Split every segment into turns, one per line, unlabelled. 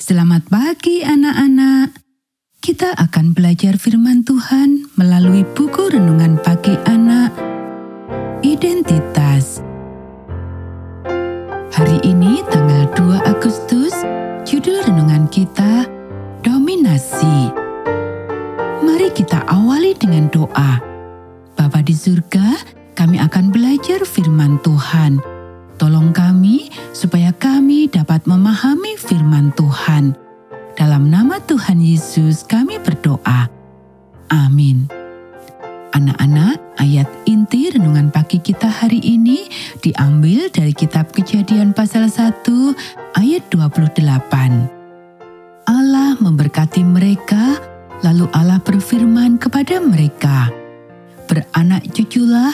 Selamat pagi anak-anak. Kita akan belajar firman Tuhan melalui buku renungan pagi anak, Identitas. Hari ini tanggal 2 Agustus, judul renungan kita, Dominasi. Mari kita awali dengan doa. Bapa di surga, kami akan belajar firman Tuhan. Tolong kami supaya kami dapat memahami firman Tuhan. Dalam nama Tuhan Yesus kami berdoa. Amin. Anak-anak, ayat inti renungan pagi kita hari ini diambil dari kitab Kejadian pasal 1 ayat 28. Allah memberkati mereka, lalu Allah berfirman kepada mereka, "Beranak cuculah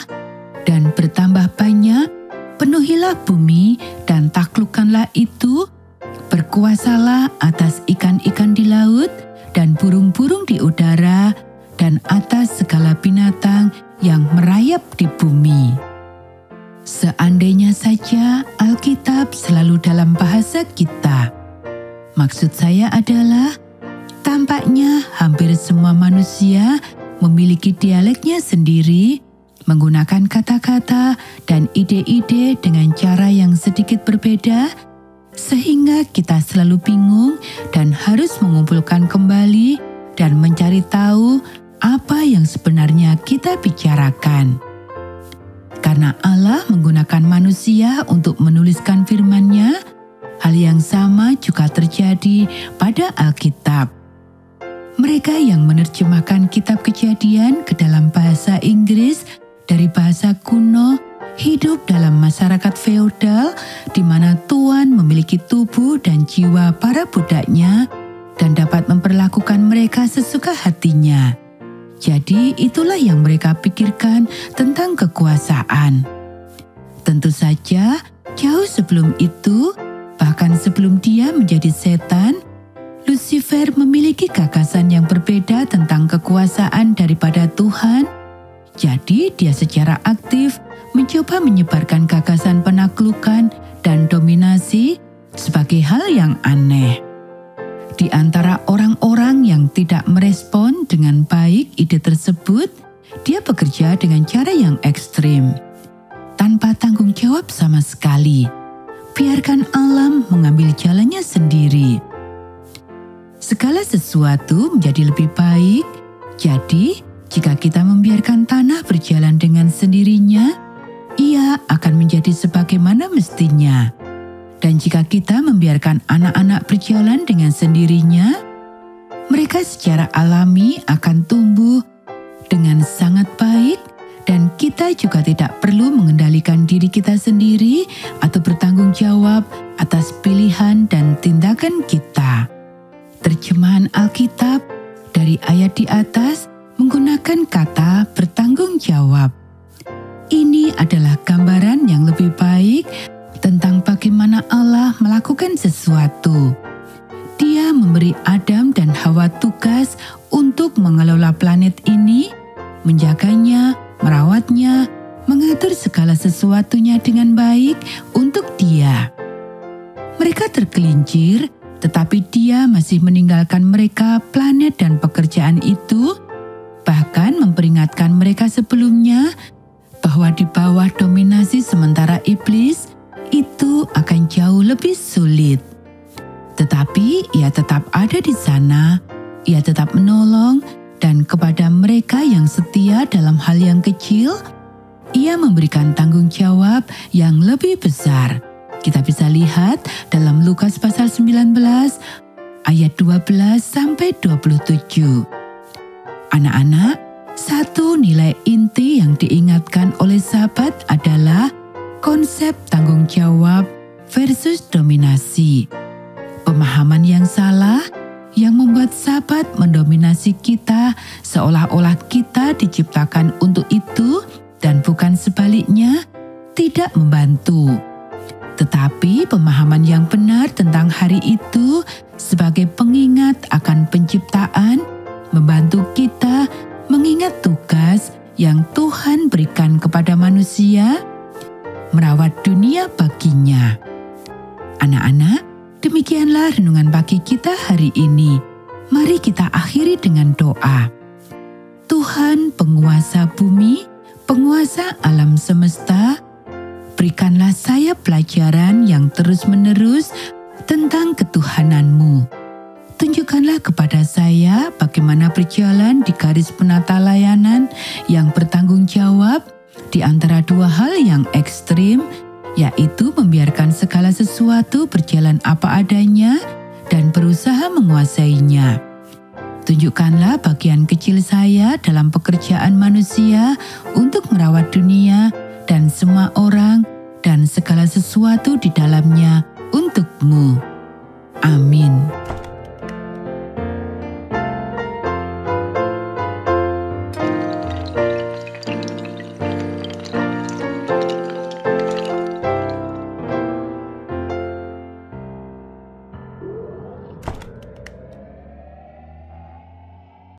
dan bertambah banyak, penuhilah bumi dan taklukkanlah itu, berkuasalah atas ikan-ikan di laut dan burung-burung di udara dan atas segala binatang yang merayap di bumi." Seandainya saja Alkitab selalu dalam bahasa kita. Maksud saya adalah, tampaknya hampir semua manusia memiliki dialeknya sendiri, menggunakan kata-kata dan ide-ide dengan cara yang sedikit berbeda, sehingga kita selalu bingung dan harus mengumpulkan kembali dan mencari tahu apa yang sebenarnya kita bicarakan. Karena Allah menggunakan manusia untuk menuliskan firman-Nya, hal yang sama juga terjadi pada Alkitab. Mereka yang menerjemahkan kitab Kejadian ke dalam bahasa Inggris dari bahasa kuno, hidup dalam masyarakat feodal di mana tuan memiliki tubuh dan jiwa para budaknya dan dapat memperlakukan mereka sesuka hatinya. Jadi itulah yang mereka pikirkan tentang kekuasaan. Tentu saja, jauh sebelum itu, bahkan sebelum dia menjadi setan, Lucifer memiliki gagasan yang berbeda tentang kekuasaan daripada Tuhan. Jadi dia secara aktif mencoba menyebarkan gagasan penaklukan dan dominasi sebagai hal yang aneh. Di antara orang-orang yang tidak merespon dengan baik ide tersebut, dia bekerja dengan cara yang ekstrim. Tanpa tanggung jawab sama sekali, biarkan alam mengambil jalannya sendiri. Segala sesuatu menjadi lebih baik, jadi jika kita membiarkan tanah berjalan dengan sendirinya, ia akan menjadi sebagaimana mestinya. Dan jika kita membiarkan anak-anak berjalan dengan sendirinya, mereka secara alami akan tumbuh dengan sangat baik, dan kita juga tidak perlu mengendalikan diri kita sendiri atau bertanggung jawab atas pilihan dan tindakan kita. Terjemahan Alkitab dari ayat di atas menggunakan kata bertanggung jawab. Ini adalah gambaran yang lebih baik tentang bagaimana Allah melakukan sesuatu. Dia memberi Adam dan Hawa tugas untuk mengelola planet ini, menjaganya, merawatnya, mengatur segala sesuatunya dengan baik untuk dia. Mereka tergelincir, tetapi dia masih meninggalkan mereka planet dan pekerjaan itu, bahkan memperingatkan mereka sebelumnya bahwa di bawah dominasi sementara iblis itu akan jauh lebih sulit. Tetapi ia tetap ada di sana, ia tetap menolong, dan kepada mereka yang setia dalam hal yang kecil, ia memberikan tanggung jawab yang lebih besar. Kita bisa lihat dalam Lukas pasal 19 ayat 12 sampai 27. Anak-anak, satu nilai inti yang diingatkan oleh sahabat adalah konsep tanggung jawab versus dominasi. Pemahaman yang salah yang membuat sahabat mendominasi kita seolah-olah kita diciptakan untuk itu dan bukan sebaliknya, tidak membantu. Tetapi pemahaman yang benar tentang hari itu sebagai pengingat akan penciptaan membantu kita mengingat tugas yang Tuhan berikan kepada manusia, merawat dunia baginya. Anak-anak, Demikianlah renungan pagi kita hari ini. Mari kita akhiri dengan doa. Tuhan penguasa bumi, penguasa alam semesta, berikanlah saya pelajaran yang terus-menerus tentang ketuhanan-Mu. Tunjukkanlah kepada saya bagaimana berjalan di garis penata layanan yang bertanggung jawab di antara dua hal yang ekstrim, yaitu membiarkan segala sesuatu berjalan apa adanya dan berusaha menguasainya. Tunjukkanlah bagian kecil saya dalam pekerjaan manusia untuk merawat dunia dan semua orang dan segala sesuatu di dalamnya untuk-Mu. Amin.